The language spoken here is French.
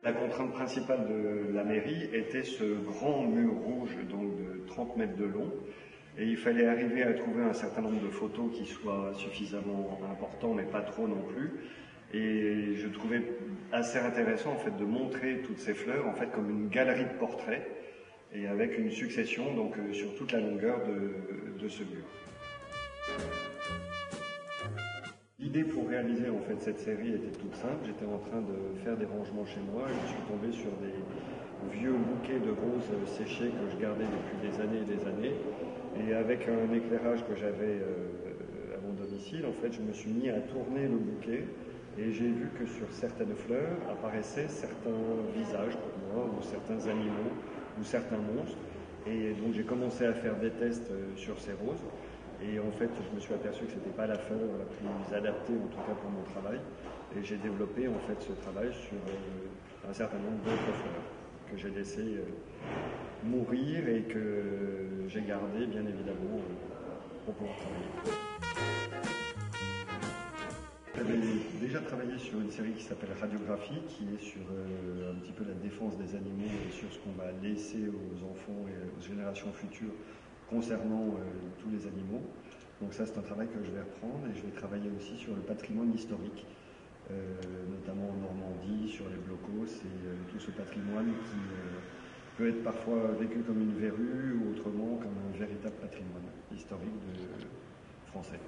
La contrainte principale de la mairie était ce grand mur rouge donc de 30 mètres de long. Et il fallait arriver à trouver un certain nombre de photos qui soient suffisamment importants, mais pas trop non plus. Et je trouvais assez intéressant en fait de montrer toutes ces fleurs en fait comme une galerie de portraits et avec une succession donc sur toute la longueur de ce mur. L'idée pour réaliser en fait cette série était toute simple. J'étais en train de faire des rangements chez moi et je suis tombé sur des vieux bouquets de roses séchées que je gardais depuis des années et des années. Et avec un éclairage que j'avais à mon domicile, en fait, je me suis mis à tourner le bouquet et j'ai vu que sur certaines fleurs apparaissaient certains visages pour moi, ou certains animaux, ou certains monstres. Et donc j'ai commencé à faire des tests sur ces roses. Et en fait, je me suis aperçu que ce n'était pas la fleur la plus adaptée, en tout cas pour mon travail. Et j'ai développé en fait ce travail sur un certain nombre d'autres fleurs que j'ai laissé mourir et que j'ai gardé bien évidemment pour pouvoir travailler. J'avais déjà travaillé sur une série qui s'appelle Radiographie, qui est sur un petit peu la défense des animaux et sur ce qu'on va laisser aux enfants et aux générations futures concernant tous les animaux. Donc ça c'est un travail que je vais reprendre et je vais travailler aussi sur le patrimoine historique, notamment en Normandie, sur les blocos et tout ce patrimoine qui peut être parfois vécu comme une verrue ou autrement comme un véritable patrimoine historique français.